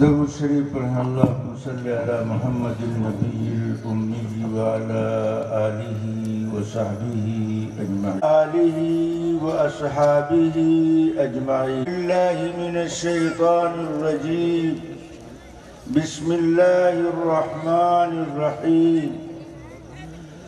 درود شریف پڑھیں اللہم صلی علی محمد النبی الأمی وعلی آلہ وصحبہ اجمعین آلہ واصحابہ اجمعین اللہ من الشیطان الرجیم بسم اللہ الرحمن الرحیم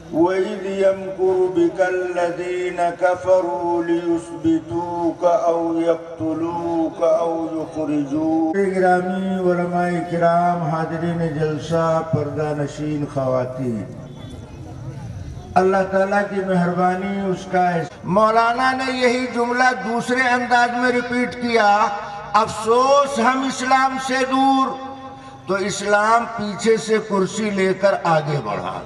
وَإِذْ يَمْكُرُ بِكَ الَّذِينَ كَفَرُوا لِيُثْبِتُوكَ أَوْ يَقْتُلُوكَ أَوْ يُخْرِجُوكَ گرامی علماء کرام، حاضرین جلسہ، پردہ نشین خواتین، اللہ تعالیٰ کی مہربانی اس کا ہے۔ مولانا نے یہی جملہ دوسرے انداز میں ریپیٹ کیا، افسوس ہم اسلام سے دور، تو اسلام پیچھے سے کرسی لے کر آگے بڑھا۔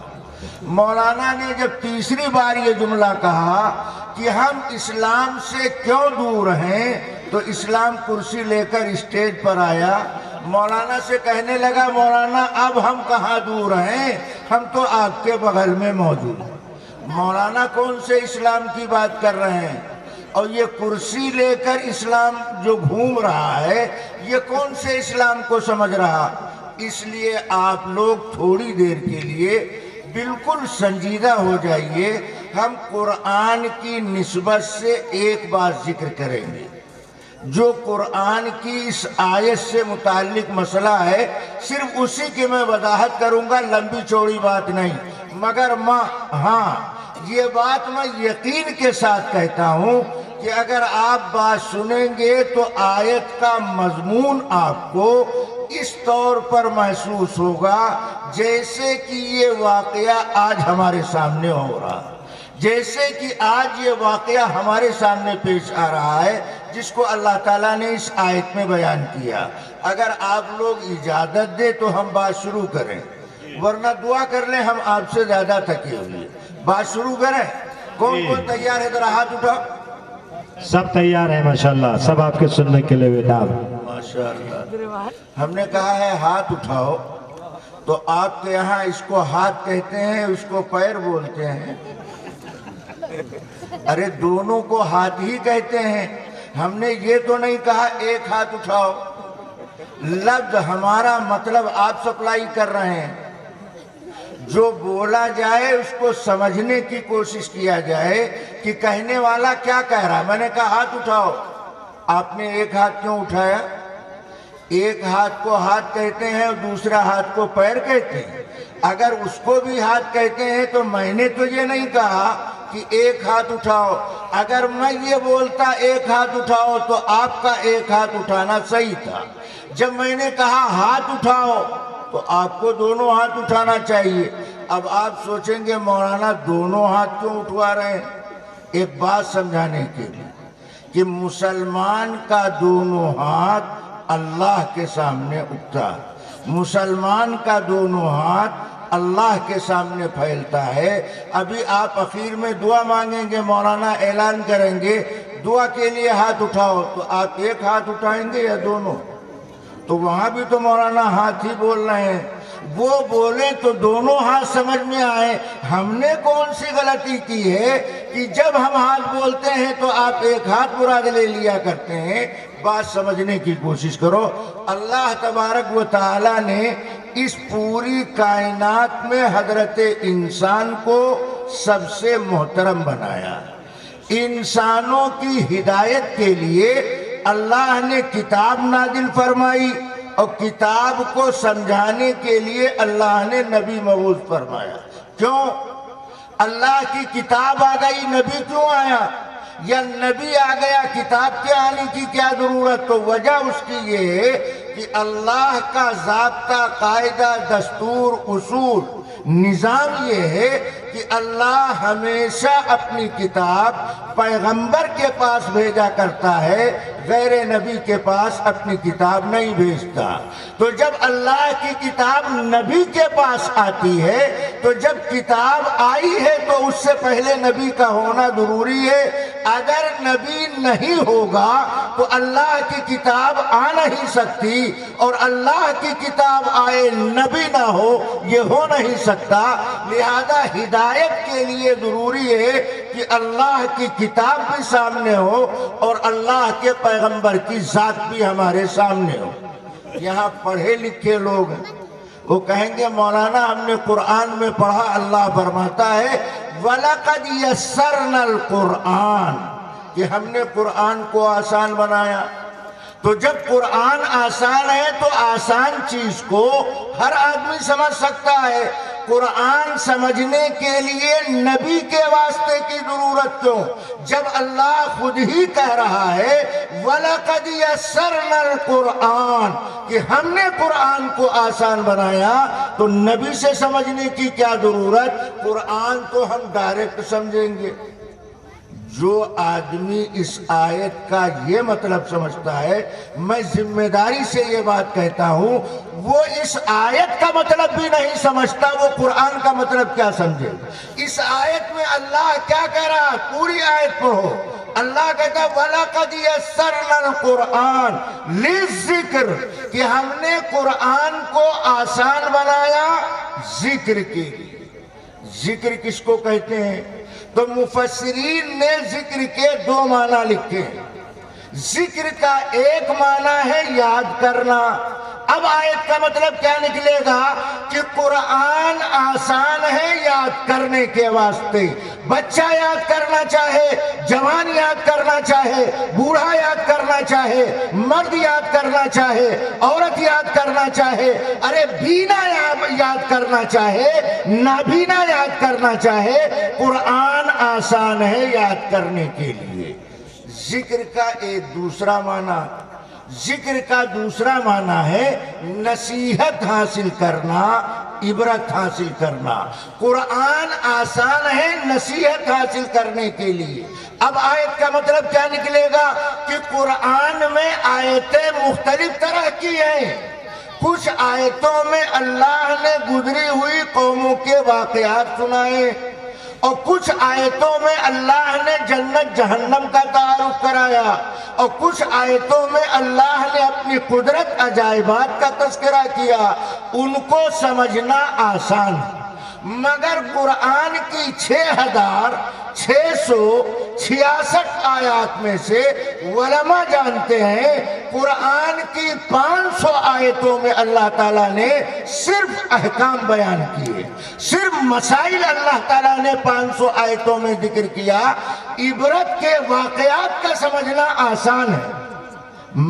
مولانا نے جب تیسری بار یہ جملہ کہا کہ ہم اسلام سے کیوں دور ہیں، تو اسلام کرسی لے کر اسٹیج پر آیا۔ مولانا سے کہنے لگا، مولانا اب ہم کہاں دور ہیں، ہم تو آپ کے بغل میں موجود ہیں۔ مولانا کون سے اسلام کی بات کر رہے ہیں؟ اور یہ کرسی لے کر اسلام جو گھوم رہا ہے، یہ کون سے اسلام کو سمجھ رہا؟ اس لیے آپ لوگ تھوڑی دیر کے لیے بالکل سنجیدہ ہو جائیے۔ ہم قرآن کی نسبت سے ایک بات ذکر کریں گے، جو قرآن کی اس آیت سے متعلق مسئلہ ہے، صرف اسی کی میں وضاحت کروں گا، لمبی چوڑی بات نہیں، مگر یہ بات میں یقین کے ساتھ کہتا ہوں کہ اگر آپ بات سنیں گے تو آیت کا مضمون آپ کو اس طور پر محسوس ہوگا جیسے کہ یہ واقعہ آج ہمارے سامنے ہو رہا ہے، جیسے کہ آج یہ واقعہ ہمارے سامنے پیش آ رہا ہے، جس کو اللہ تعالیٰ نے اس آیت میں بیان کیا۔ اگر آپ لوگ اجازت دیں تو ہم بات شروع کریں، ورنہ دعا کر لیں، ہم آپ سے زیادہ تھکے ہوئے۔ بات شروع کریں؟ کون کون تیار ہے؟ ذرا ہاتھ اٹھاؤ۔ سب تیار ہیں ماشاءاللہ، سب آپ کے سننے کے لیے بیدار۔ ماشاءاللہ۔ ہم نے کہا ہے ہاتھ اٹھاؤ، تو آپ کے یہاں اس کو ہاتھ کہتے ہیں، اس کو پیر بولتے ہیں؟ ارے دونوں کو ہاتھ ہی کہتے ہیں۔ ہم نے یہ تو نہیں کہا ایک ہاتھ اٹھاؤ، لفظ ہمارا مطلب آپ سپلائی کر رہے ہیں، جو بولا جائے اس کو سمجھنے کی کوشش کیا جائے کہ کہنے والا کیا کہہ رہا ہے۔ میں نے کہا ہاتھ اٹھاؤ، آپ نے ایک ہاتھ کیوں اٹھایا؟ ایک ہاتھ کو ہاتھ کہتے ہیں اور دوسرا ہاتھ کو پیر کہتے ہیں۔ اگر اس کو بھی ہاتھ کہتے ہیں تو میں نے تو یہ نہیں کہا کہ ایک ہاتھ اٹھاؤ۔ اگر میں یہ بولتا ایک ہاتھ اٹھاؤ تو آپ کا ایک ہاتھ اٹھانا صحیح تھا۔ جب میں نے کہا ہاتھ اٹھاؤ تو آپ کو دونوں ہاتھ اٹھانا چاہیے۔ اب آپ سوچیں گے مولانا دونوں ہاتھ کیوں اٹھوا رہے ہیں؟ ایک بات سمجھانے کے لیے کہ مسلمان کا دونوں ہاتھ اللہ کے سامنے اٹھتا ہے، مسلمان کا دونوں ہاتھ اللہ کے سامنے پھیلتا ہے۔ ابھی آپ اخیر میں دعا مانگیں گے، مولانا اعلان کریں گے دعا کے لیے ہاتھ اٹھاؤ، تو آپ ایک ہاتھ اٹھائیں گے یا دونوں؟ تو وہاں بھی تو مولانا ہاتھ ہی بول رہے ہیں، وہ بولیں تو دونوں ہاتھ سمجھ میں آئے۔ ہم نے کون سی غلطی کی ہے کہ جب ہم ہاتھ بولتے ہیں تو آپ ایک ہاتھ مراد لے لیا کرتے ہیں؟ بات سمجھنے کی کوشش کرو۔ اللہ تبارک و تعالی نے اس پوری کائنات میں حضرت انسان کو سب سے محترم بنایا۔ انسانوں کی ہدایت کے لیے اللہ نے کتاب نازل فرمائی، اور کتاب کو سمجھانے کے لیے اللہ نے نبی مبعوث فرمایا۔ کیوں؟ اللہ کی کتاب آ گئی، نبی کیوں آیا؟ یا نبی آ گیا، کتاب کے آنے کی کیا ضرورت؟ تو وجہ اس کی یہ ہے کہ اللہ کا ضابطہ، قاعدہ، دستور، اصول، نظام یہ ہے کہ اللہ ہمیشہ اپنی کتاب پیغمبر کے پاس بھیجا کرتا ہے، غیر نبی کے پاس اپنی کتاب نہیں بھیجتا۔ تو جب اللہ کی کتاب نبی کے پاس آتی ہے، تو جب کتاب آئی ہے تو اس سے پہلے نبی کا ہونا ضروری ہے۔ اگر نبی نہیں ہوگا تو اللہ کی کتاب آ نہیں سکتی، اور اللہ کی کتاب آئے نبی نہ ہو، یہ ہو نہیں سکتا۔ لہذا ہدایت کے لیے ضروری ہے کہ اللہ کی کتاب بھی سامنے ہو اور اللہ کے پیغمبر کی ذات بھی ہمارے سامنے ہو۔ یہاں پڑھے لکھے لوگ ہیں، وہ کہیں گے مولانا ہم نے قرآن میں پڑھا، اللہ فرماتا ہے وَلَقَدْ يَسَّرْنَا الْقُرْآنَ، کہ ہم نے قرآن کو آسان بنایا۔ تو جب قرآن آسان ہے تو آسان چیز کو ہر آدمی سمجھ سکتا ہے، قرآن سمجھنے کے لیے نبی کے واسطے کی ضرورت کیوں، جب اللہ خود ہی کہہ رہا ہے وَلَقَدْ يَسَّرْنَا الْقُرْآنَ، کہ ہم نے قرآن کو آسان بنایا، تو نبی سے سمجھنے کی کیا ضرورت، قرآن تو ہم ڈائریکٹ سمجھیں گے۔ جو آدمی اس آیت کا یہ مطلب سمجھتا ہے، میں ذمہ داری سے یہ بات کہتا ہوں، وہ اس آیت کا مطلب بھی نہیں سمجھتا، وہ قرآن کا مطلب کیا سمجھے۔ اس آیت میں اللہ کیا کہہ رہا ہے، پوری آیت پڑھو، اللہ کہتا ہے وَلَقَدْ يَسَّرْنَا الْقُرْآنَ لِلذِّكْرِ، کہ ہم نے قرآن کو آسان بنایا ذکر کے لیے۔ ذکر کس کو کہتے ہیں؟ تو مفسرین نے ذکر کے دو معنی لکھے ہیں۔ ذکر کا ایک معنی ہے یاد کرنا۔ اب آیت کا مطلب کیا نکلے گا کہ قرآن آسان ہے یاد کرنے کے واسطے، بچہ یاد کرنا چاہے، جوان یاد کرنا چاہے، بوڑھا یاد کرنا چاہے، مرد یاد کرنا چاہے، عورت یاد کرنا چاہے، ارے بینا یاد کرنا چاہے، نابینا یاد کرنا چاہے، قرآن آسان ہے یاد کرنے کے لیے۔ ذکر کا ایک دوسرا معنی، ذکر کا دوسرا معنی ہے نصیحت حاصل کرنا، عبرت حاصل کرنا۔ قرآن آسان ہے نصیحت حاصل کرنے کے لیے۔ اب آیت کا مطلب کیا نکلے گا کہ قرآن میں آیتیں مختلف طرح کی ہیں۔ کچھ آیتوں میں اللہ نے گزری ہوئی قوموں کے واقعات سنائے، اور کچھ آیتوں میں اللہ نے جنت جہنم کا تعارف کرایا، اور کچھ آیتوں میں اللہ نے اپنی قدرت عجائبات کا تذکرہ کیا۔ ان کو سمجھنا آسان ہے، مگر قرآن کی 6666 آیات میں سے علماء جانتے ہیں قرآن کی 500 آیتوں میں اللہ تعالیٰ نے صرف احکام بیان کیے، صرف مسائل اللہ تعالیٰ نے 500 آیتوں میں ذکر کیا۔ عبرت کے واقعات کا سمجھنا آسان ہے،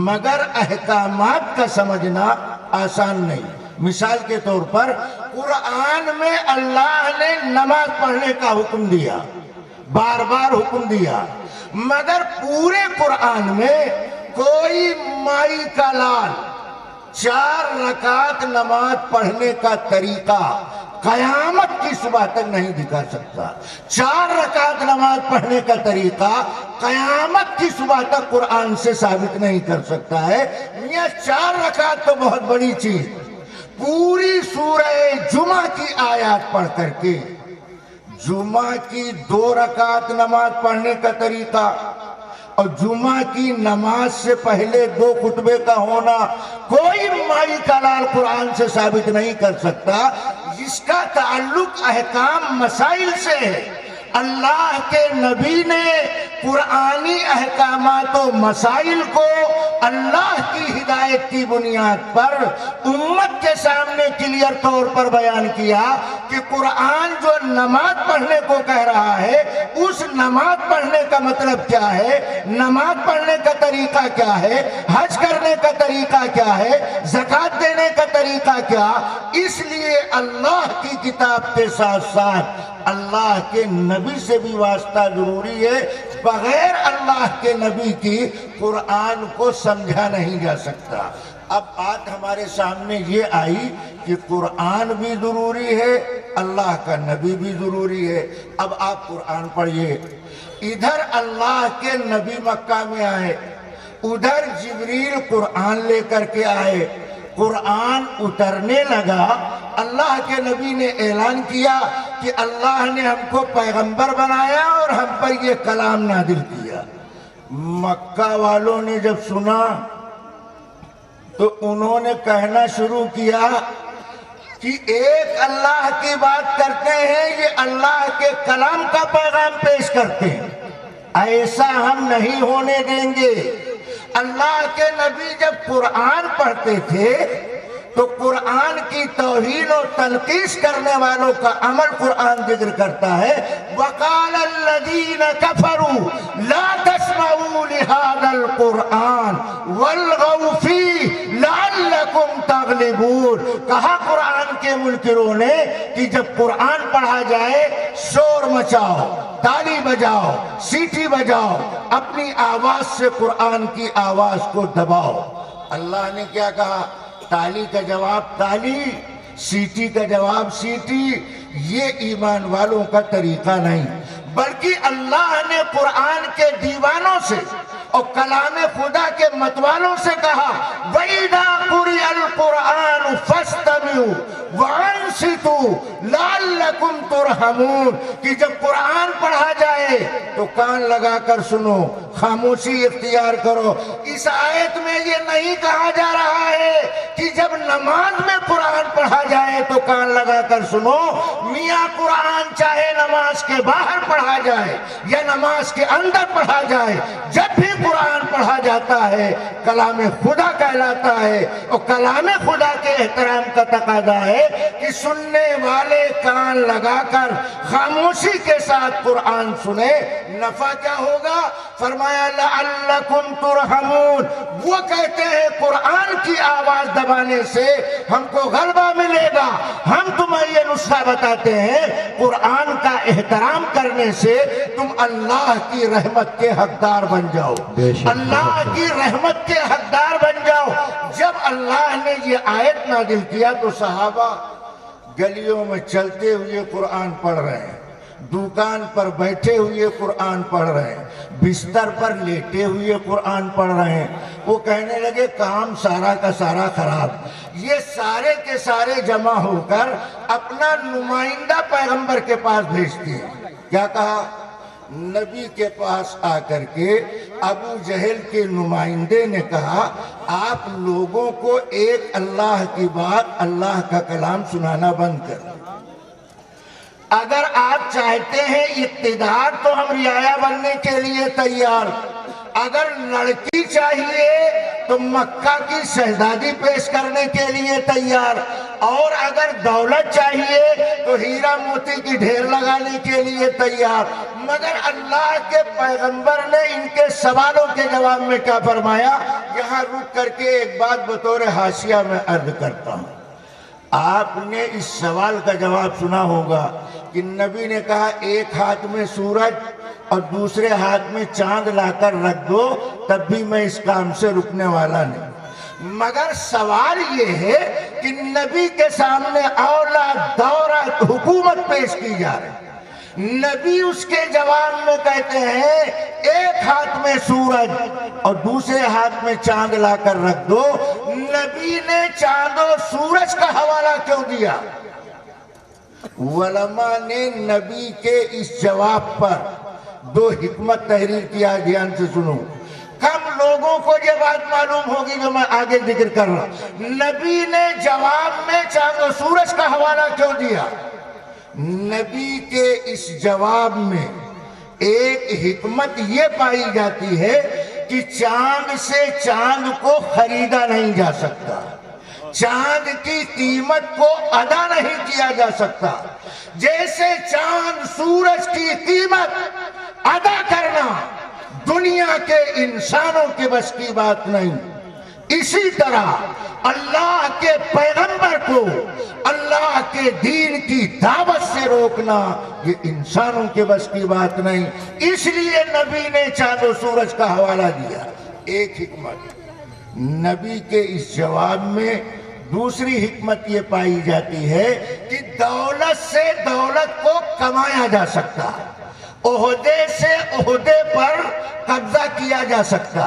مگر احکامات کا سمجھنا آسان نہیں۔ مثال کے طور پر قرآن میں اللہ نے نماز پڑھنے کا حکم دیا، بار بار حکم دیا، مگر پورے قرآن میں کوئی مائی کا لال 4 رکعت نماز پڑھنے کا طریقہ قیامت کی صبح تک نہیں دکھا سکتا۔ 4 رکعت نماز پڑھنے کا طریقہ قیامت کی صبح تک قرآن سے ثابت نہیں کر سکتا ہے۔ یہ 4 رکعت تو بہت بڑی چیز، پوری سورہ جمعہ کی آیات پڑھ کر کے جمعہ کی 2 رکعت نماز پڑھنے کا طریقہ، اور جمعہ کی نماز سے پہلے 2 خطبے کا ہونا کوئی مائی کا لال قرآن سے ثابت نہیں کر سکتا۔ جس کا تعلق احکام مسائل سے ہے، اللہ کے نبی نے قرآنی احکامات و مسائل کو اللہ کی ہدایت کی بنیاد پر امت کے سامنے کلیئر طور پر بیان کیا کہ قرآن جو نماز پڑھنے کو کہہ رہا ہے، اس نماز پڑھنے کا مطلب کیا ہے، نماز پڑھنے کا طریقہ کیا ہے، حج کرنے کا طریقہ کیا ہے، زکوٰۃ دینے کا طریقہ کیا۔ اس لیے اللہ کی کتاب کے ساتھ ساتھ اللہ کے نبی سے بھی واسطہ ضروری ہے۔ بغیر اللہ کے نبی کی قرآن کو سمجھا نہیں جا سکتا۔ اب بات ہمارے سامنے یہ آئی کہ قرآن بھی ضروری ہے، اللہ کا نبی بھی ضروری ہے۔ اب آپ قرآن پڑھیے، ادھر اللہ کے نبی مکہ میں آئے، ادھر جبریل قرآن لے کر کے آئے، قرآن اترنے لگا، اللہ کے نبی نے اعلان کیا کہ اللہ نے ہم کو پیغمبر بنایا اور ہم پر یہ کلام نازل کیا۔ مکہ والوں نے جب سنا تو انہوں نے کہنا شروع کیا کہ ایک اللہ کی بات کرتے ہیں، یہ اللہ کے کلام کا پیغام پیش کرتے ہیں، ایسا ہم نہیں ہونے دیں گے۔ اللہ کے نبی جب قرآن پڑھتے تھے تو قرآن کی توہین و تنقیص کرنے والوں کا عمل قرآن ذکر کرتا ہے. وَقَالَ الَّذِينَ كَفَرُوا لَا تَسْمَعُوا لِهَذَا الْقُرْآنِ وَالْغَوْا فِيهِ لَعَلَّكُمْ تَغْلِبُونَ. کہا قرآن کے منکروں نے کہ جب قرآن پڑھا جائے شور مچاؤ، تالی بجاؤ، سیٹی بجاؤ، اپنی آواز سے قرآن کی آواز کو دباؤ. اللہ نے کیا کہا؟ تالی کا جواب تالی، سیٹی کا جواب سیٹی. یہ ایمان والوں کا طریقہ نہیں، بلکہ اللہ نے قرآن کے دیوانوں سے اور کلام خدا کے متوالوں سے کہا وَإِذَا قُرِئَ الْقُرْآنُ فَاسْتَمِعُوا وَأَنصِتُوا لَعَلَّكُمْ تُرْحَمُونَ. کہ جب قرآن پڑھا جائے تو کان لگا کر سنو، خاموشی اختیار کرو. اس آیت میں یہ نہیں کہا جا رہا ہے کہ جب نماز میں قرآن پڑھا جائے تو کان لگا کر سنو. میاں قرآن چاہے نماز کے باہر پڑھا جائے یا نماز کے اندر پڑھا جائے، جب بھی قرآن پڑھا جاتا ہے کلام خدا کہلاتا ہے. اور کلام خدا کے احترام کا تقاضا ہے کہ سننے والے کان لگا کر خاموشی کے ساتھ قرآن سنے. نفع کیا ہوگا؟ فرمایا لعلکم ترحمون. وہ کہتے ہیں قرآن کی آواز دبانے سے ہم کو غلبہ ملے گا. ہم تمہیں یہ نسخہ بتاتے ہیں قرآن کا احترام کرنے سے تم اللہ کی رحمت کے حقدار بن جاؤ، اللہ کی رحمت کے حقدار بن جاؤ. جب اللہ نے یہ آیت نازل کیا تو صحابہ گلیوں میں چلتے ہوئے قرآن پڑھ رہے ہیں، دکان پر بیٹھے ہوئے قرآن پڑھ رہے ہیں، بستر پر لیٹے ہوئے قرآن پڑھ رہے ہیں. وہ کہنے لگے کام سارا کا سارا خراب. یہ سارے کے سارے جمع ہو کر اپنا نمائندہ پیغمبر کے پاس بھیجتے ہیں. کیا کہا؟ نبی کے پاس آ کر کے ابو جہل کے نمائندے نے کہا آپ لوگوں کو ایک اللہ کی بات، اللہ کا کلام سنانا بند کر. اگر آپ چاہتے ہیں اقتدار تو ہم رعایا بننے کے لیے تیار. اگر لڑکی چاہیے تو مکہ کی شہزادی پیش کرنے کے لیے تیار. اور اگر دولت چاہیے تو ہیرا موتی کی ڈھیر لگانے کے لیے تیار. مگر اللہ کے پیغمبر نے ان کے سوالوں کے جواب میں کیا فرمایا؟ یہاں رک کر کے ایک بات بطور حاشیہ میں عرض کرتا ہوں. آپ نے اس سوال کا جواب سنا ہوگا کہ نبی نے کہا ایک ہاتھ میں سورج اور دوسرے ہاتھ میں چاند لا کر رکھ دو تب بھی میں اس کام سے رکنے والا نہیں. مگر سوال یہ ہے کہ نبی کے سامنے اولاد دولت حکومت پیش کی جا رہی. نبی اس کے جواب میں کہتے ہیں ایک ہاتھ میں سورج اور دوسرے ہاتھ میں چاند لا کر رکھ دو. نبی نے چاند و سورج کا حوالہ کیوں دیا؟ علماء نے نبی کے اس جواب پر دو حکمت تحریر کیا. دھیان سے سنو، کم لوگوں کو یہ بات معلوم ہوگی جو میں آگے ذکر کر رہا ہوں. نبی نے جواب میں چاند و سورج کا حوالہ کیوں دیا؟ نبی کے اس جواب میں ایک حکمت یہ پائی جاتی ہے کہ چاند سے چاند کو خریدا نہیں جا سکتا، چاند کی قیمت کو ادا نہیں کیا جا سکتا. جیسے چاند سورج کی قیمت ادا کرنا دنیا کے انسانوں کے بس کی بات نہیں، اسی طرح اللہ کے پیغمبر کو اللہ کے دین کی دعوت سے روکنا یہ انسانوں کے بس کی بات نہیں. اس لیے نبی نے چاند و سورج کا حوالہ دیا. ایک حکمت نبی کے اس جواب میں. دوسری حکمت یہ پائی جاتی ہے کہ دولت سے دولت کو کمایا جا سکتا، عہدے سے عہدے پر قبضہ کیا جا سکتا.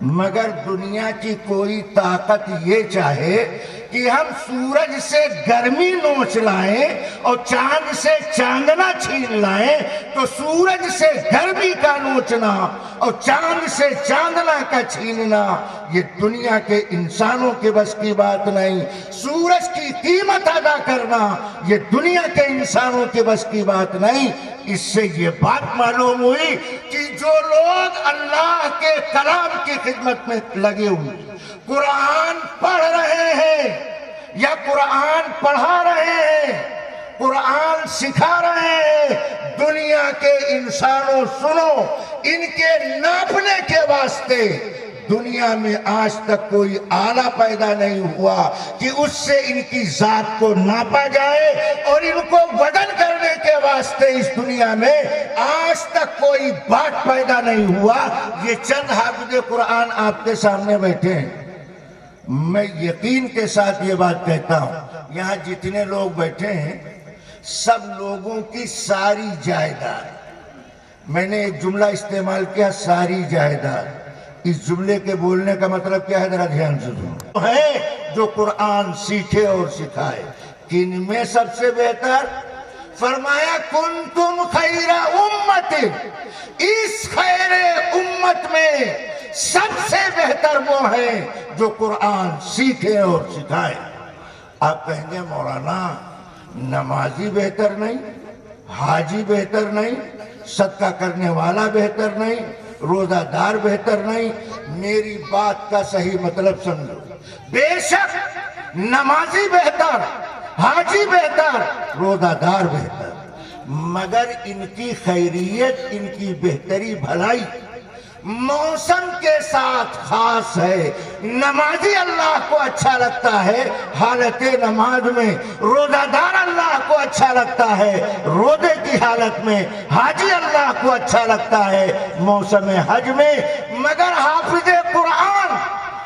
مگر دنیا کی کوئی طاقت یہ چاہے کہ ہم سورج سے گرمی نوچ لائیں اور چاند سے چاندنا چھین لائیں تو سورج سے گرمی کا نوچنا اور چاند سے چاندنا کا چھیننا یہ دنیا کے انسانوں کے بس کی بات نہیں. سورج کی قیمت ادا کرنا یہ دنیا کے انسانوں کے بس کی بات نہیں. اس سے یہ بات معلوم ہوئی کہ جو لوگ اللہ کے کلام کی خدمت میں لگے ہوئے قرآن پڑھ رہے ہیں یا قرآن پڑھا رہے ہیں, قرآن سکھا رہے ہیں, دنیا کے انسانوں سنو, ان کے ناپنے کے واسطے دنیا میں آج تک کوئی آلہ پیدا نہیں ہوا کہ اس سے ان کی ذات کو ناپا جائے, اور ان کو وزن کرنے کے واسطے اس دنیا میں آج تک کوئی بات پیدا نہیں ہوا. یہ چند حافظ قرآن آپ کے سامنے بیٹھے ہیں. میں یقین کے ساتھ یہ بات کہتا ہوں, یہاں جتنے لوگ بیٹھے ہیں سب لوگوں کی ساری جائیداد, میں نے ایک جملہ استعمال کیا, ساری جائیداد. اس جملے کے بولنے کا مطلب کیا ہے, ذرا دھیان سے سنو. ہے جو قرآن سیکھے اور سکھائے. کن میں سب سے بہتر؟ فرمایا کنتم خیر امت, اس خیر امت میں سب سے بہتر وہ ہے جو قرآن سیکھے اور سکھائے. آپ کہیں گے مولانا نمازی بہتر نہیں, حاجی بہتر نہیں, صدقہ کرنے والا بہتر نہیں, روزہ دار بہتر نہیں. میری بات کا صحیح مطلب سمجھو. بے شک نمازی بہتر, حاجی بہتر, روزہ دار بہتر, مگر ان کی خیریت, ان کی بہتری بھلائی موسم کے ساتھ خاص ہے. نمازی اللہ کو اچھا لگتا ہے حالت نماز میں, روزہ دار اللہ کو اچھا لگتا ہے روزے کی حالت میں, حاجی اللہ کو اچھا لگتا ہے موسم حج میں. مگر حافظ قرآن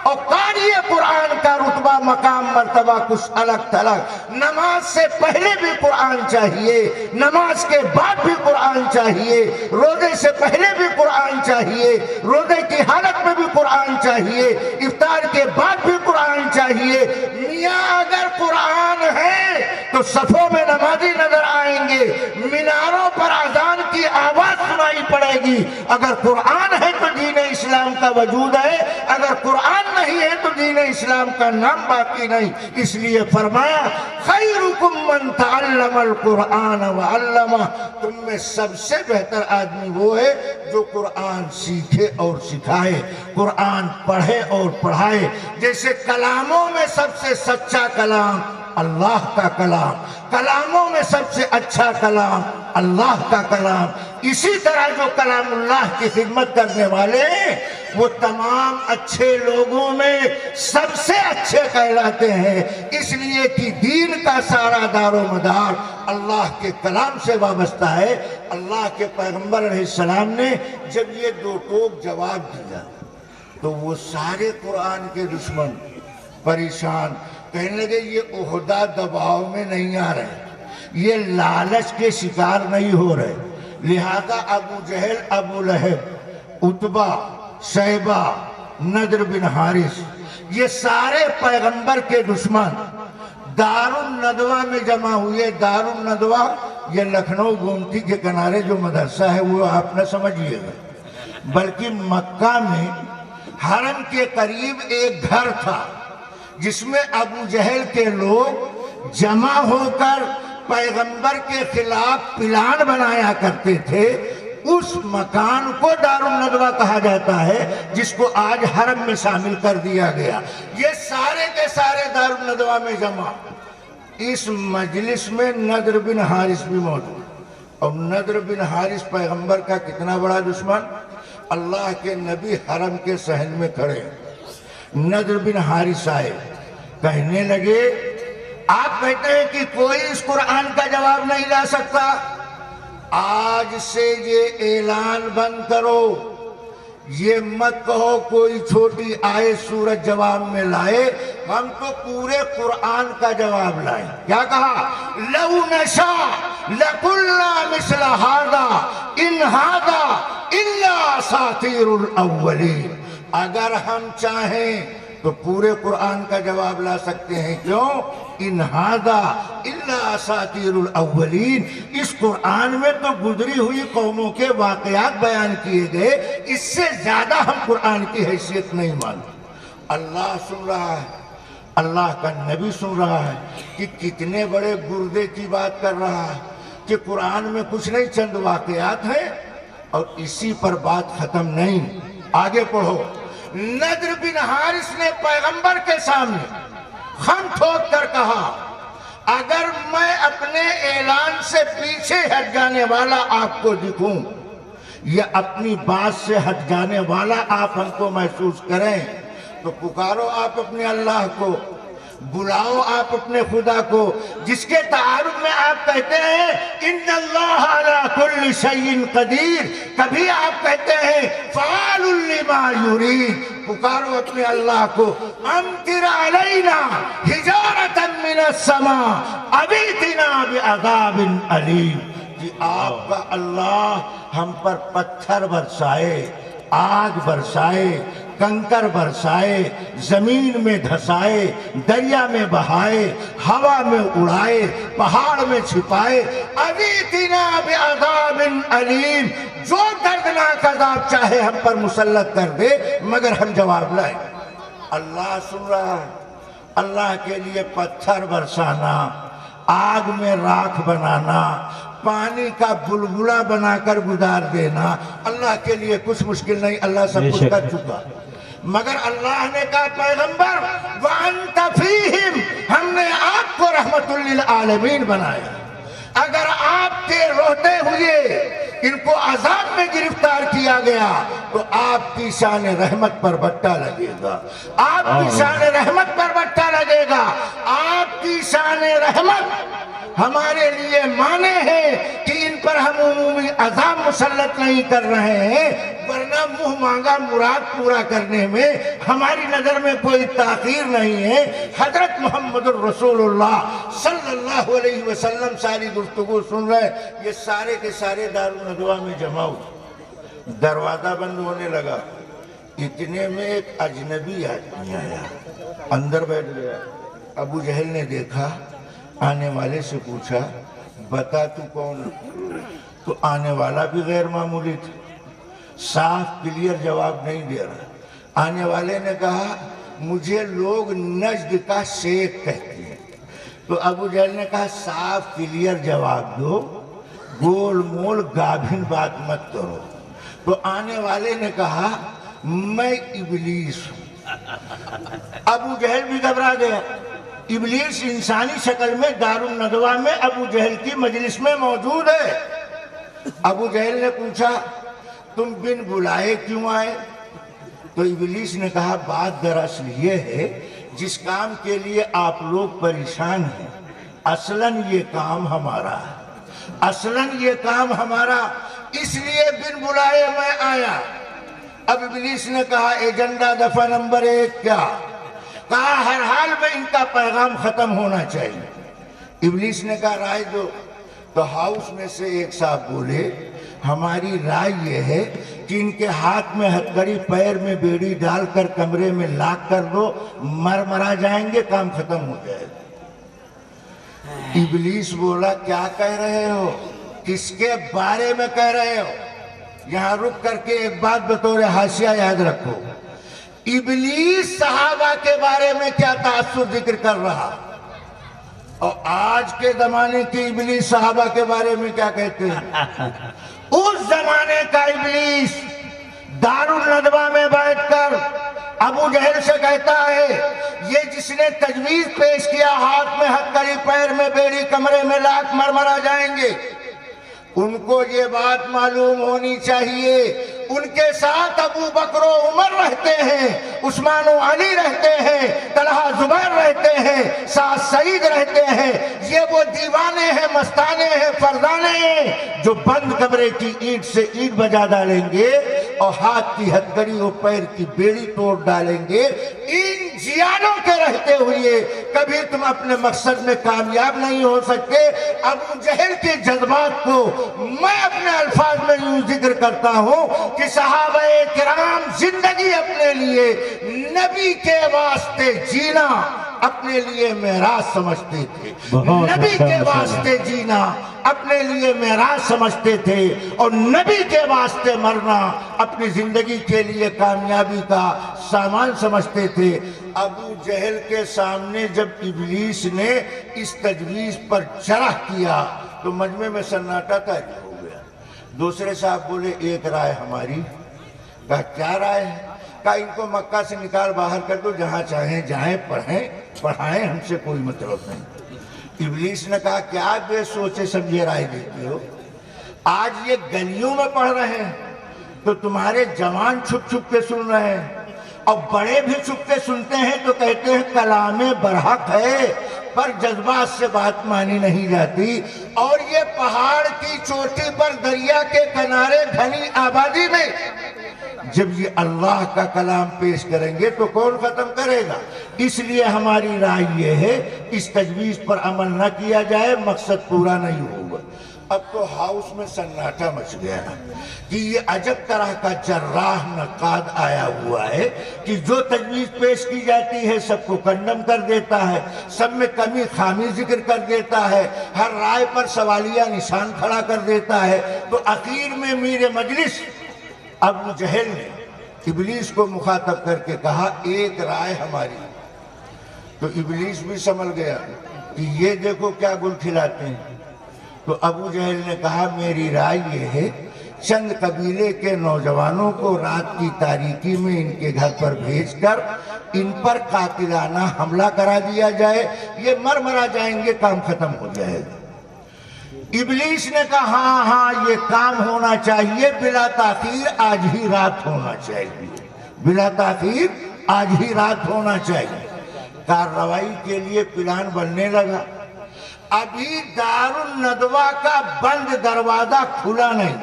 اور قاری قرآن کا رتبہ مقام مرتبہ کچھ الگ تھلگ. نماز سے پہلے بھی قرآن چاہیے, نماز کے بعد بھی قرآن چاہیے, روزے سے پہلے بھی قرآن چاہیے, روزے کی حالت میں بھی قرآن چاہیے, افطار کے بعد بھی قرآن چاہیے. میاں اگر قرآن ہے تو صفوں میں نمازی نظر آئیں گے, میناروں پر اذان کی آواز سنائی پڑے گی. اگر قرآن ہے تو دین اسلام کا وجود ہے, اگر قرآن نہیں ہے تو دین اسلام کا نام باقی نہیں. اس لیے فرمایا خیرکم من تعلم القرآن وعلمہ, تم میں سب سے بہتر آدمی وہ ہے جو قرآن سیکھے اور سکھائے, قرآن پڑھے اور پڑھائے. جیسے کلاموں میں سب سے سچا کلام اللہ کا کلام, کلاموں میں سب سے اچھا کلام اللہ کا کلام, اسی طرح جو کلام اللہ کی خدمت کرنے والے ہیں وہ تمام اچھے لوگوں میں سب سے اچھے کہلاتے ہیں. اس لیے کہ دین کا سارا دار و مدار اللہ کے کلام سے وابستہ ہے. اللہ کے پیغمبر علیہ السلام نے جب یہ دو ٹوک جواب دیا تو وہ سارے قرآن کے دشمن پریشان, کہنے لگے یہ عہدہ دباؤ میں نہیں آ رہے, یہ لالچ کے شکار نہیں ہو رہے. لہذا ابو جہل, ابو لہب, عتبہ, شیبہ, نضر بن حارث, یہ سارے پیغمبر کے دشمن دار الندوہ میں جمع ہوئے. دار الندوہ یہ لکھنؤ گومتی کے کنارے جو مدرسہ ہے وہ آپ نہ سمجھیے گا, بلکہ مکہ میں حرم کے قریب ایک گھر تھا جس میں ابو جہل کے لوگ جمع ہو کر پیغمبر کے خلاف پلان بنایا کرتے تھے. اس مکان کو دار الندوہ کہا جاتا ہے جس کو آج حرم میں شامل کر دیا گیا. یہ سارے کے سارے دار الندوہ میں جمع. اس مجلس میں نضر بن حارث بھی موجود, اور نضر بن حارث پیغمبر کا کتنا بڑا دشمن. اللہ کے نبی حرم کے صحن میں کھڑے, نضر بن حارث آئے, کہنے لگے آپ کہتے ہیں کہ کوئی اس قرآن کا جواب نہیں لا سکتا, آج سے یہ اعلان بند کرو, یہ مت کہو کوئی چھوٹی آئے سورت جواب میں لائے, ہم تو پورے قرآن کا جواب لائیں. کیا کہا؟ لو نشاء لقلنا مثل هذا ان هذا الا اساطیر الاولین. اگر ہم چاہیں تو پورے قرآن کا جواب لا سکتے ہیں. کیوں؟ ان ھذا الا اساطیر الاولین. اس قرآن میں تو گزری ہوئی قوموں کے واقعات بیان کیے گئے، اس سے زیادہ ہم قرآن کی حیثیت نہیں مانتے. اللہ سن رہا ہے، اللہ کا نبی سن رہا ہے کہ کتنے بڑے گردے کی بات کر رہا ہے کہ قرآن میں کچھ نہیں، چند واقعات ہیں اور اسی پر بات ختم نہیں. آگے پڑھو. نضر بن حارث نے پیغمبر کے سامنے خم ٹھوک کر کہا اگر میں اپنے اعلان سے پیچھے ہٹ جانے والا آپ کو دکھوں یا اپنی بات سے ہٹ جانے والا آپ ہم کو محسوس کریں تو پکارو آپ اپنے اللہ کو، بلاؤ آپ اپنے خدا کو، جس کے تعارف میں آپ کہتے ہیں ان اللہ علی کل شیء قدیر. کبھی آپ کہتے ہیں فعال لما یرید. پکارو اپنے اللہ کو. امطر علینا حجارۃ من السماء ابیتنا بعذاب علیم. کہ آپ کا اللہ ہم پر پتھر برسائے، آگ برسائے، کنکر برسائے، زمین میں دھسائے، دریا میں بہائے، ہوا میں اڑائے، پہاڑ میں چھپائے. ابیتنا بعذاب علیم. جو دردناک عذاب چاہے ہم پر مسلط کر دے مگر ہم جواب لائیں. اللہ سن رہا ہے. اللہ کے لیے پتھر برسانا، آگ میں راکھ بنانا، پانی کا بلبلہ بنا کر گزار دینا اللہ کے لیے کچھ مشکل نہیں. اللہ سب کچھ کر چکا. مگر اللہ نے کہا پیغمبر وَأَنْتَ فِيهِمْ. ہم نے آپ کو رحمت للعالمین بنایا. اگر آپ کے روتے ہوئے ان کو عذاب میں گرفتار کیا گیا تو آپ کی شان رحمت پر بٹا لگے گا، آپ کی شان رحمت پر بٹا لگے گا. آپ کی شان رحمت ہمارے لیے مانے ہیں کہ ان پر ہم عمومی عذاب مسلط نہیں کر رہے ہیں، ورنہ منہ مانگا مراد پورا کرنے میں ہماری نظر میں کوئی تاخیر نہیں ہے. حضرت محمد الرسول اللہ صلی اللہ علیہ وسلم ساری گفتگو سن رہے. یہ سارے کے سارے دارالندوا میں جمع ہوئے. دروازہ بند ہونے لگا. اتنے میں ایک اجنبی آدمی آیا، اندر بیٹھ گیا. ابو جہل نے دیکھا، آنے والے سے پوچھا بتا تو کون ہے؟ تو آنے والا بھی غیر معمولی تھا، صاف کلیئر جواب نہیں دے رہا. آنے والے نے کہا مجھے لوگ نجد کا شیخ کہتے ہیں. تو ابو جہل نے کہا صاف کلیئر جواب دو، گول مول گابھن بات مت کرو. تو آنے والے نے کہا میں ابلیس ہوں. ابو جہل بھی گھبرا گیا. ابلیس انسانی شکل میں دارالندوا میں ابو جہل کی مجلس میں موجود ہے. ابو جہل نے پوچھا تم بن بلائے کیوں آئے؟ تو ابلیس نے کہا بات دراصل یہ ہے جس کام کے لیے آپ لوگ پریشان ہیں اصلاً یہ کام ہمارا ہے، اصلاً یہ کام ہمارا، اس لیے بن بلائے میں آیا. اب ابلیس نے کہا ایجنڈا دفعہ نمبر 1 کیا؟ کہا ہر حال میں ان کا پیغام ختم ہونا چاہیے. ابلیس نے کہا رائے دو. تو ہاؤس میں سے ایک صاحب بولے ہماری رائے یہ ہے کہ ان کے ہاتھ میں ہتھکڑی پیر میں بیڑی ڈال کر کمرے میں لاک کر دو، مرا جائیں گے، کام ختم ہو جائے گا. ابلیس بولا کیا کہہ رہے ہو؟ کس کے بارے میں کہہ رہے ہو؟ یہاں رک کر کے ایک بات بطور حاشیہ یاد رکھو. ابلیس صحابہ کے بارے میں کیا تاثر ذکر کر رہا، اور آج کے زمانے کی ابلیس صحابہ کے بارے میں کیا کہتے ہیں. اس زمانے کا ابلیس دارالندوا میں بیٹھ کر ابو جہل سے کہتا ہے یہ جس نے تجویز پیش کیا ہاتھ میں ہتھکڑی پیر میں بیڑی کمرے میں لاک مرا جائیں گے، ان کو یہ بات معلوم ہونی چاہیے ان کے ساتھ ابو بکر و عمر رہتے ہیں، عثمان و علی رہتے ہیں، طلحہ زبیر رہتے ہیں، سعد سعید رہتے ہیں. یہ وہ دیوانے ہیں، مستانے ہیں، فرزانے ہیں جو بند کمرے کی اینٹ سے اینٹ بجا ڈالیں گے اور ہاتھ کی ہتھکڑی اور پیر کی بیڑی توڑ ڈالیں گے۔ ان جیانوں کے رہتے ہوئے کبھی تم اپنے مقصد میں کامیاب نہیں ہو سکتے۔ ابو جہل کے جذبات کو میں اپنے الفاظ میں یوں ذکر کرتا ہوں کہ صحابہ کرام زندگی اپنے لیے نبی کے واسطے جینا اپنے لیے معراج سمجھتے تھے، نبی کے واسطے جینا اپنے لیے معراج سمجھتے تھے، اور نبی کے واسطے مرنا اپنی زندگی کے لیے کامیابی کا سامان سمجھتے تھے۔ ابو جہل کے سامنے جب ابلیس نے اس تجویز پر جرح کیا تو مجمع میں سناٹا طاری ہو گیا۔ دوسرے صاحب بولے ایک رائے ہماری۔ کہا کیا رائے ہے؟ کہا ان کو مکہ سے نکال باہر کر دو، جہاں چاہیں جائیں، پڑھائیں، ہم سے کوئی مطلب نہیں۔ ابلیس نے کہا کیا بے سوچے سمجھے رائے دیتے ہو؟ آج یہ گلیوں میں پڑھ رہے ہیں تو تمہارے جوان چھپ چھپ کے سن رہے ہیں، اور بڑے بھی چھپ کے سنتے ہیں تو کہتے ہیں کلام برحق ہے، پر جذبات سے بات مانی نہیں جاتی۔ اور یہ پہاڑ کی چوٹی پر دریا کے کنارے گھنی آبادی میں جب یہ اللہ کا کلام پیش کریں گے تو کون ختم کرے گا؟ اس لیے ہماری رائے یہ ہے اس تجویز پر عمل نہ کیا جائے، مقصد پورا نہیں ہوگا۔ اب تو ہاؤس میں سناٹا مچ گیا کہ یہ عجب طرح کا جراح نقاد آیا ہوا ہے کہ جو تجویز پیش کی جاتی ہے سب کو کنڈم کر دیتا ہے، سب میں کمی خامی ذکر کر دیتا ہے، ہر رائے پر سوالیہ نشان کھڑا کر دیتا ہے۔ تو آخر میں میر مجلس ابو جہل نے ابلیس کو مخاطب کر کے کہا ایک رائے ہماری۔ تو ابلیس بھی سنبھل گیا کہ یہ دیکھو کیا گل کھلاتے ہیں۔ تو ابو جہل نے کہا میری رائے یہ ہے چند قبیلے کے نوجوانوں کو رات کی تاریکی میں ان کے گھر پر بھیج کر ان پر قاتلانہ حملہ کرا دیا جائے، یہ مرا جائیں گے، کام ختم ہو جائے گا۔ ابلیس نے کہا ہاں یہ کام ہونا چاہیے، بلا تاخیر آج ہی رات ہونا چاہیے، بلا تاخیر آج ہی رات ہونا چاہیے۔ کارروائی کے لیے پلان بننے لگا۔ ابھی دار الندوہ کا بند دروازہ کھلا نہیں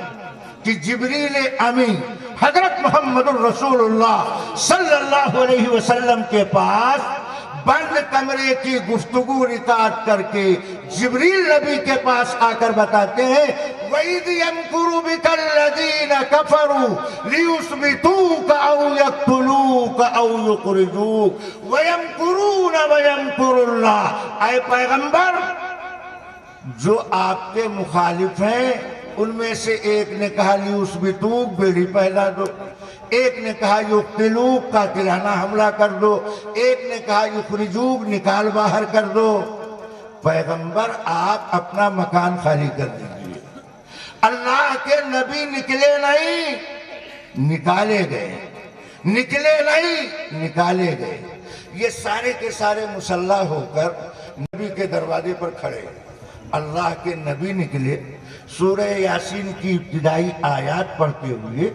کہ جبریل امین حضرت محمد الرسول اللہ صلی اللہ علیہ وسلم کے پاس بند کمرے کی گفتگو ریکارڈ کر کے جبریل نبی کے پاس آ کر بتاتے ہیں وَإِذْ يَمْكُرُ بِكَ الَّذِينَ كَفَرُوا لِيُثْبِتُوكَ أَوْ يَقْتُلُوكَ أَوْ يُخْرِجُوكَ وَيَمْكُرُونَ وَيَمْكُرُ اللَّهُ۔ اے پیغمبر، جو آپ کے مخالف ہیں ان میں سے ایک نے کہا لیُثْبِتُوكَ بیڑی پہلا دو، ایک نے کہا یقتلوک قاتلانہ حملہ کر دو، ایک نے کہا یخرجوک نکال باہر کر دو۔ پیغمبر آپ اپنا مکان خالی کر دیجئے۔ اللہ کے نبی نکلے نہیں، نکالے گئے، نکلے نہیں، نکالے گئے۔ یہ سارے کے سارے مسلح ہو کر نبی کے دروازے پر کھڑے۔ اللہ کے نبی نکلے، سورہ یاسین کی ابتدائی آیات پڑھتے ہوئے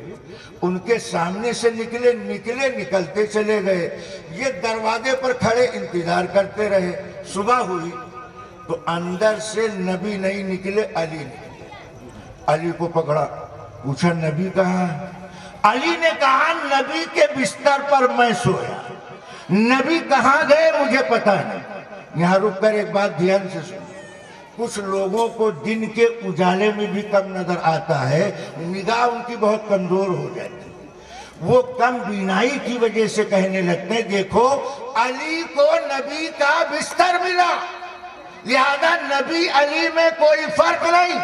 ان کے سامنے سے نکلتے چلے گئے۔ یہ دروازے پر کھڑے انتظار کرتے رہے۔ صبح ہوئی تو اندر سے نبی نہیں نکلے، علی نکلے۔ علی کو پکڑا، پوچھا نبی کہاں ہے؟ علی نے کہا نبی کے بستر پر میں سویا، نبی کہاں گئے مجھے پتہ نہیں۔ یہاں رک کر ایک بات دھیان سے سنو، کچھ لوگوں کو دن کے اجالے میں بھی کم نظر آتا ہے، نگاہ ان کی بہت کمزور ہو جاتی ہے، وہ کم بینائی کی وجہ سے کہنے لگتے ہیں دیکھو علی کو نبی کا بستر ملا، لہذا نبی علی میں کوئی فرق نہیں،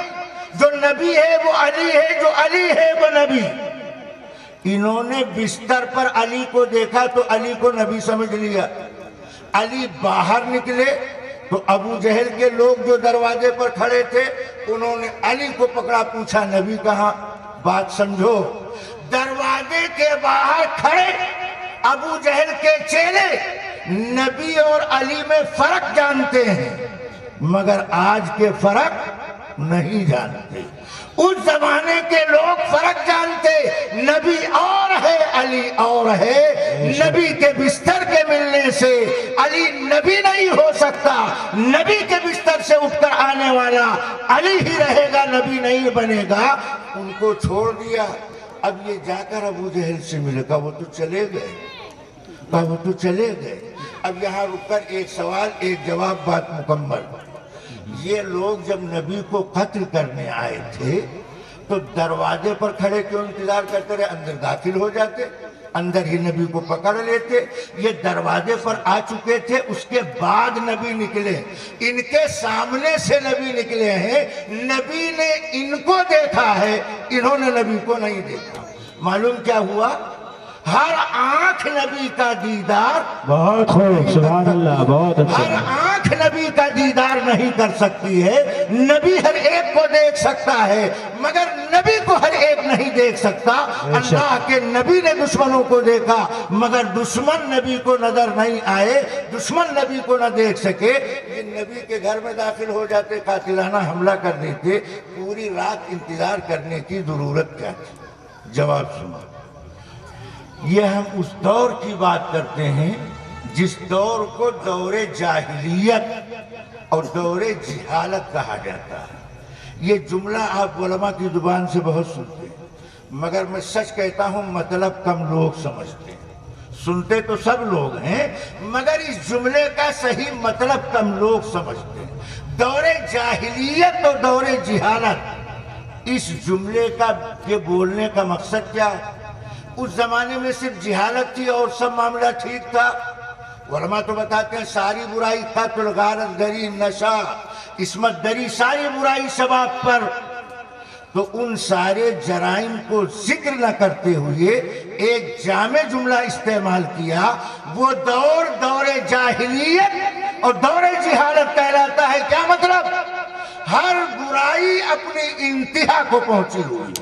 جو نبی ہے وہ علی ہے، جو علی ہے وہ نبی۔ انہوں نے بستر پر علی کو دیکھا تو علی کو نبی سمجھ لیا۔ علی باہر نکلے تو ابو جہل کے لوگ جو دروازے پر کھڑے تھے انہوں نے علی کو پکڑا، پوچھا نبی کہاں؟ بات سمجھو، دروازے کے باہر کھڑے ابو جہل کے چیلے نبی اور علی میں فرق جانتے ہیں، مگر آج کے فرق نہیں جانتے۔ اس زمانے کے لوگ فرق جانتے، نبی اور ہے علی اور ہے۔ نبی کے بستر کے ملنے سے علی نبی نہیں ہو سکتا، نبی کے بستر سے اٹھ کر آنے والا علی ہی رہے گا، نبی نہیں بنے گا۔ ان کو چھوڑ دیا، اب یہ جا کر ابو جہل سے ملے، کہا وہ تو چلے گئے، کہا وہ تو چلے گئے۔ اب یہاں رک کر ایک سوال ایک جواب، بات مکمل۔ یہ لوگ جب نبی کو قتل کرنے آئے تھے تو دروازے پر کھڑے کیوں انتظار کرتے رہے؟ اندر داخل ہو جاتے، اندر ہی نبی کو پکڑ لیتے۔ یہ دروازے پر آ چکے تھے، اس کے بعد نبی نکلے، ان کے سامنے سے نبی نکلے ہیں، نبی نے ان کو دیکھا ہے، انہوں نے نبی کو نہیں دیکھا۔ معلوم کیا ہوا؟ ہر آنکھ نبی کا دیدار، بہت خوب، سبحان اللہ، بہت ہر اچھا۔ آنکھ نبی کا دیدار نہیں کر سکتی ہے۔ نبی ہر ایک کو دیکھ سکتا ہے مگر نبی کو ہر ایک نہیں دیکھ سکتا۔ اللہ کے نبی نے دشمنوں کو دیکھا مگر دشمن نبی کو نظر نہیں آئے، دشمن نبی کو نہ دیکھ سکے۔ یہ نبی کے گھر میں داخل ہو جاتے، قاتلانہ حملہ کر دیتے، پوری رات انتظار کرنے کی ضرورت کیا تھی؟ جواب سنو۔ یہ ہم اس دور کی بات کرتے ہیں جس دور کو دور جاہلیت اور دور جہالت کہا جاتا ہے۔ یہ جملہ آپ علماء کی زبان سے بہت سنتے ہیں مگر میں سچ کہتا ہوں مطلب کم لوگ سمجھتے ہیں۔ سنتے تو سب لوگ ہیں مگر اس جملے کا صحیح مطلب کم لوگ سمجھتے ہیں۔ دور جاہلیت اور دور جہالت، اس جملے کا یہ بولنے کا مقصد کیا ہے؟ اس زمانے میں صرف جہالت تھی اور سب معاملہ ٹھیک تھا؟ علماء تو بتاتے ہیں ساری برائی، قتل، غارت گری، نشہ، عصمت دری، ساری برائی سب آپ پر۔ تو ان سارے جرائم کو ذکر نہ کرتے ہوئے ایک جامع جملہ استعمال کیا، وہ دور جاہلیت اور دور جہالت کہلاتا ہے۔ کیا مطلب؟ ہر برائی اپنی انتہا کو پہنچی ہوئی،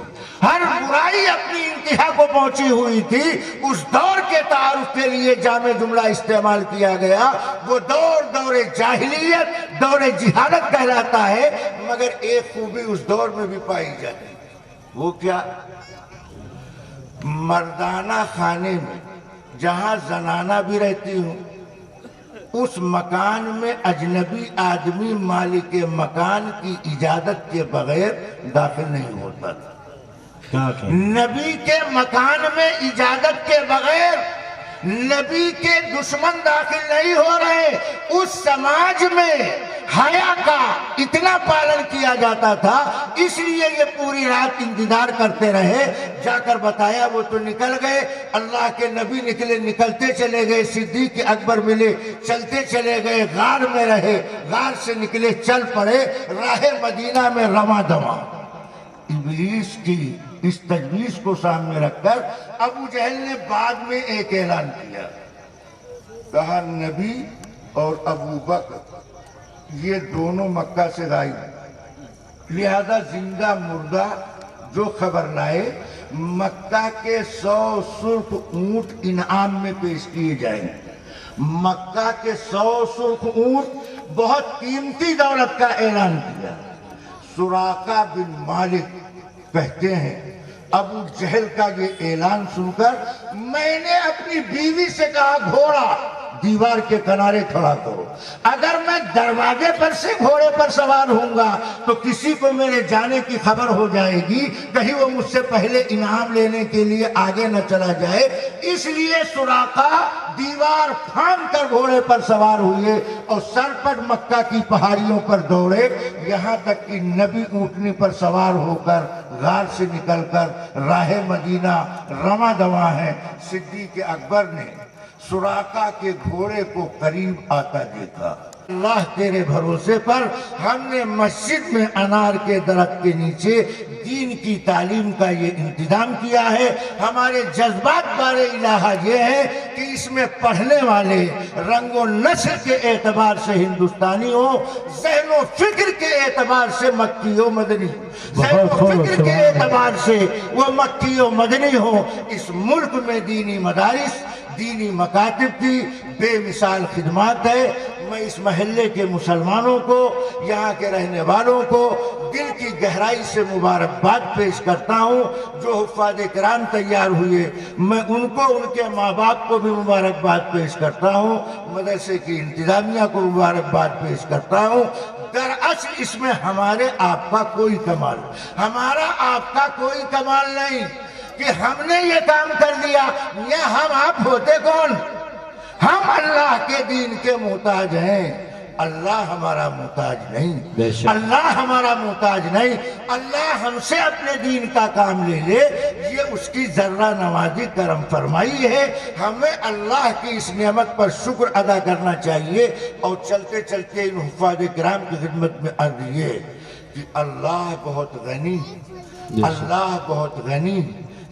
ہر برائی اپنی انتہا کو پہنچی ہوئی تھی۔ اس دور کے تعارف کے لیے جامع جملہ استعمال کیا گیا، وہ دور جاہلیت، دور جہالت کہلاتا ہے۔ مگر ایک خوبی اس دور میں بھی پائی جاتی، وہ کیا؟ مردانہ خانے میں جہاں زنانہ بھی رہتی ہوں، اس مکان میں اجنبی آدمی مالک مکان کی اجازت کے بغیر داخل نہیں ہوتا تھا۔ نبی کے مکان میں اجازت کے بغیر نبی کے دشمن داخل نہیں ہو رہے۔ اس سماج میں حیا کا اتنا پالن کیا جاتا تھا، اس لیے یہ پوری رات انتظار کرتے رہے۔ جا کر بتایا، وہ تو نکل گئے، اللہ کے نبی نکلے، نکلتے چلے گئے، صدیق اکبر ملے، چلتے چلے گئے، غار میں رہے، غار سے نکلے، چل پڑے، راہ مدینہ میں رواں دواں۔ ابلیس کی اس تجویز کو سامنے رکھ کر ابو جہل نے بعد میں ایک اعلان کیا، کہا نبی اور ابو بکر یہ دونوں مکہ سے غائب ہیں، لہذا زندہ مردہ جو خبر لائے مکہ کے 100 سرخ اونٹ انعام میں پیش کیے جائیں۔ مکہ کے 100 سرخ اونٹ بہت قیمتی دولت کا اعلان کیا۔ سراقہ بن مالک کہتے ہیں ابو جہل کا یہ اعلان سن کر میں نے اپنی بیوی سے کہا گھوڑا دیوار کے کنارے کھڑا کرو، اگر میں دروازے پر سے گھوڑے پر سوار ہوں گا تو کسی کو میرے جانے کی خبر ہو جائے گی، کہیں وہ مجھ سے پہلے انعام لینے کے لیے آگے نہ چلا جائے۔ اس لیے سراقہ دیوار پھاند کر گھوڑے پر سوار ہوئے اور سرپٹ مکہ کی پہاڑیوں پر دوڑے، یہاں تک کہ نبی اونٹنی پر سوار ہو کر غار سے نکل کر راہ مدینہ رواں دواں ہے۔ صدیق اکبر نے سراقہ کے گھوڑے کو قریب آتا دیکھا۔ اللہ تیرے بھروسے پر ہم نے مسجد میں انار کے درخت کے نیچے دین کی تعلیم کا یہ انتظام کیا ہے۔ ہمارے جذبات بار الہ یہ ہے کہ اس میں پڑھنے والے رنگ و نسل کے اعتبار سے ہندوستانی ہو، ذہن و فکر کے اعتبار سے مکی و مدنی، ذہن و فکر کے اعتبار سے وہ مکی و مدنی ہو۔ اس ملک میں دینی مدارس، دینی مکاتب کی بے مثال خدمات ہے۔ میں اس محلے کے مسلمانوں کو، یہاں کے رہنے والوں کو دل کی گہرائی سے مبارکباد پیش کرتا ہوں۔ جو حفاظ کرام تیار ہوئے میں ان کو، ان کے ماں باپ کو بھی مبارکباد پیش کرتا ہوں، مدرسے کی انتظامیہ کو مبارکباد پیش کرتا ہوں۔ دراصل اس میں ہمارے آپ کا کوئی کمال، ہمارا آپ کا کوئی کمال نہیں کہ ہم نے یہ کام کر دیا، یا ہم آپ ہوتے کون؟ ہم اللہ کے دین کے محتاج ہیں، اللہ ہمارا محتاج نہیں، اللہ ہمارا محتاج نہیں۔ اللہ ہم سے اپنے دین کا کام لے لے، یہ اس کی ذرہ نوازی کرم فرمائی ہے۔ ہمیں اللہ کی اس نعمت پر شکر ادا کرنا چاہیے۔ اور چلتے چلتے ان حفاظ کرام کی خدمت میں عرض یہ کہ اللہ بہت غنی، اللہ بہت غنی،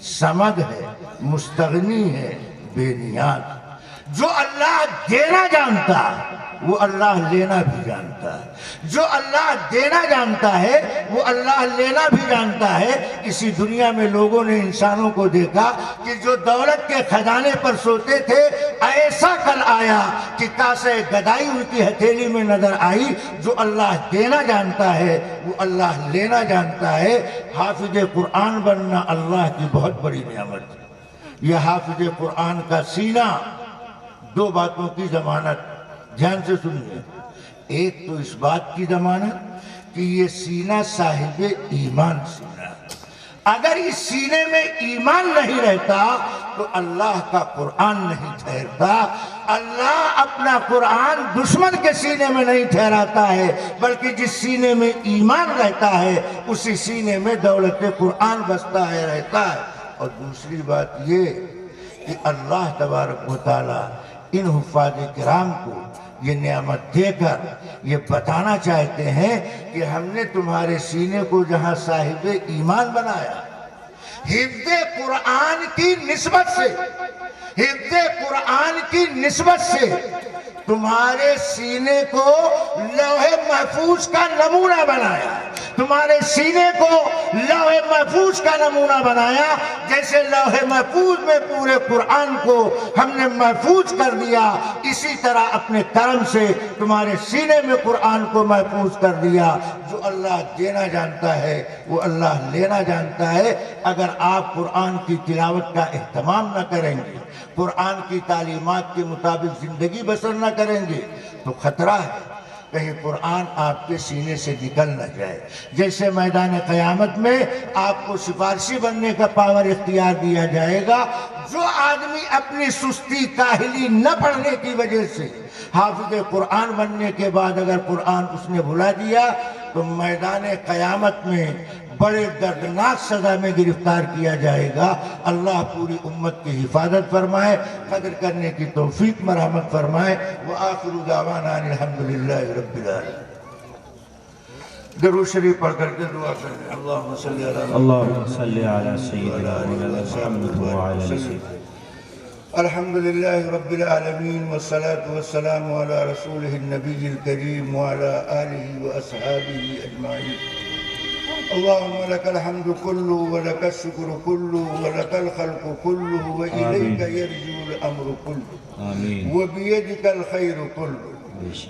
سمد ہے، مستغنی ہے، بے نیاز۔ جو اللہ دینا جانتا وہ اللہ لینا بھی جانتا ہے، جو اللہ دینا جانتا ہے وہ اللہ لینا بھی جانتا ہے۔ اسی دنیا میں لوگوں نے انسانوں کو دیکھا کہ جو دولت کے خزانے پر سوتے تھے، ایسا کل آیا کہ کاسے گدائی ان کی ہتھیلی میں نظر آئی۔ جو اللہ دینا جانتا ہے وہ اللہ لینا جانتا ہے۔ حافظ قرآن بننا اللہ کی بہت بڑی نعمت ہے۔ یہ حافظ قرآن کا سینہ دو باتوں کی ضمانت، دھیان سے سنیے۔ ایک تو اس بات کی ضمانت کہ یہ سینہ صاحب ایمان سینہ، اگر اس سینے میں ایمان نہیں رہتا تو اللہ کا قرآن نہیں ٹھہرتا۔ اللہ اپنا قرآن دشمن کے سینے میں نہیں ٹھہراتا ہے، بلکہ جس سینے میں ایمان رہتا ہے اسی سینے میں دولت قرآن بستا ہے، رہتا ہے۔ اور دوسری بات یہ کہ اللہ تبارک و تعالی ان حفاظ کرام کو یہ نعمت دے کر یہ بتانا چاہتے ہیں کہ ہم نے تمہارے سینے کو جہاں صاحب ایمان بنایا، حفظ قرآن کی نسبت سے، حفظ قرآن کی نسبت سے تمہارے سینے کو لوح محفوظ کا نمونہ بنایا، تمہارے سینے کو لوح محفوظ کا نمونہ بنایا۔ جیسے لوح محفوظ میں پورے قرآن کو ہم نے محفوظ کر دیا، اسی طرح اپنے کرم سے تمہارے سینے میں قرآن کو محفوظ کر دیا۔ جو اللہ دینا جانتا ہے وہ اللہ لینا جانتا ہے۔ اگر آپ قرآن کی تلاوت کا اہتمام نہ کریں گے، قرآن کی تعلیمات کے مطابق زندگی بسر نہ کریں گے تو خطرہ ہے کہیں قرآن آپ کے سینے سے نکل نہ جائے۔ جیسے میدان قیامت میں آپ کو سفارشی بننے کا پاور اختیار دیا جائے گا، جو آدمی اپنی سستی کاہلی نہ پڑھنے کی وجہ سے حافظ قرآن بننے کے بعد اگر قرآن اس نے بھلا دیا تو میدان قیامت میں بڑے دردناک سزا میں گرفتار کیا جائے گا۔ اللہ پوری امت کی حفاظت فرمائے، قدر کرنے کی توفیق مرحمت فرمائے۔ وآخر دعوانا ان الحمدللہ رب العالمین۔ درود شریف پڑھ کر کے دعا کریں۔ اللہم صلی علی سیدنا مولانا محمد وعلی آل سیدنا۔ الحمدللہ رب العالمین والصلاة والسلام علی رسولہ النبی الکریم وعلی آلہ واصحابہ اجمعین۔ اللهم لك الحمد كله ولك الشكر كله ولك الخلق كله وإليك يرجع الأمر كله وبيدك الخير كله.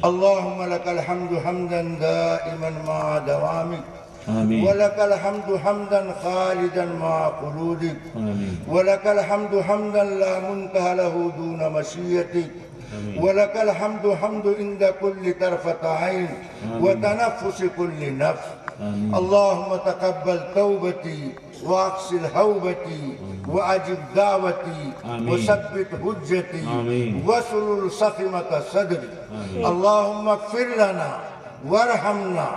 اللهم لك الحمد حمدا دائما مع دوامك، ولك الحمد حمدا خالدا مع خلودك، ولك الحمد حمدا لا منتهى له دون مشيئتك، ولك الحمد حمد عند كل طرفة عين وتنفس كل نفس. اللهم تقبل توبتي واغسل هوبتي واجب دعوتي وثبت حجتي واسلل سخيمة صدري. اللهم اغفر لنا وارحمنا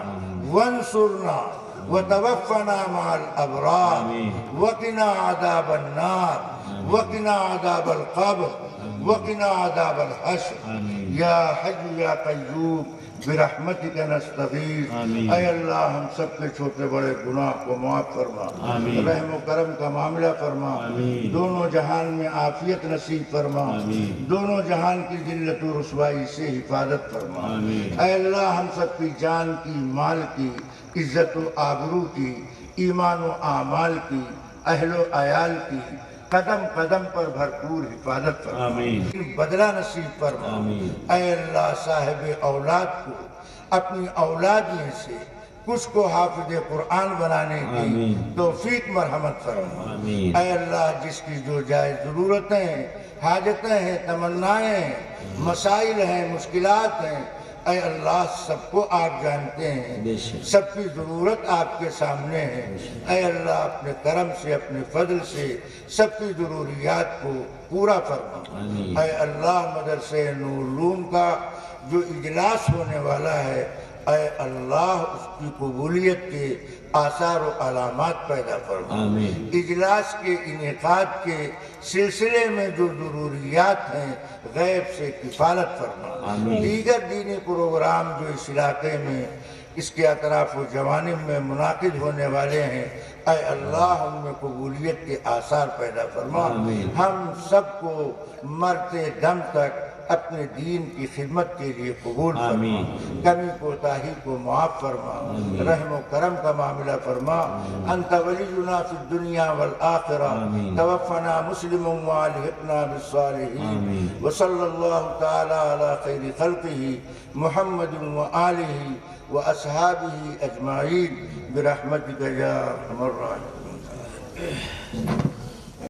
وانصرنا وتوفنا مع الأبرار، وقنا عذاب النار، وقنا عذاب القبر، وقنا عذاب الحشر. یا حی یا قیوم برحمتک نستغیث. اے اللہ ہم سب کے چھوٹے بڑے گناہ کو معاف فرما، رحم و کرم کا معاملہ فرما، دونوں جہان میں عافیت نصیب فرما، دونوں جہان کی ذلت و رسوائی سے حفاظت فرما. اے اللہ ہم سب کی جان کی، مال کی، عزت و آبرو کی، ایمان و اعمال کی، اہل و عیال کی قدم قدم پر بھرپور حفاظت فرما، بدلہ نصیب فرما. اے اللہ صاحب اولاد کو اپنی اولاد میں سے کچھ کو حافظ قرآن بنانے کی توفیق مرحمت فرما. اے اللہ جس کی جو جائز ضرورتیں ہیں، حاجتیں ہیں، تمنائیں ہیں، مسائل ہیں، مشکلات ہیں، اے اللہ سب کو آپ جانتے ہیں، سب کی ضرورت آپ کے سامنے ہے، اے اللہ اپنے کرم سے اپنے فضل سے سب کی ضروریات کو پورا فرما۔ اے اللہ مدرسہ نور العلوم کا جو اجلاس ہونے والا ہے، اے اللہ اس کی قبولیت کے آثار و علامات پیدا فرما۔ اجلاس کے انعقاد کے سلسلے میں جو ضروریات ہیں غیب سے کفالت فرما۔ دیگر دینی پروگرام جو اس علاقے میں اس کے اطراف و جوانب میں منعقد ہونے والے ہیں، اے اللہ ان میں قبولیت کے آثار پیدا فرما۔ ہم سب کو مرتے دم تک اپنے دین کی خدمت کے لیے قبول فرما، کمی کوتاہی کو معاف فرما، رحم و کرم کا معاملہ فرما۔ انت ولینا فی الدنیا والآخرہ، توفنا مسلم والحقنا بالصالحین، وصلی اللہ تعالی علی خیر خلقہ محمد وآلہ واصحابہ اجمعین برحمتک یا ارحم الراحمین۔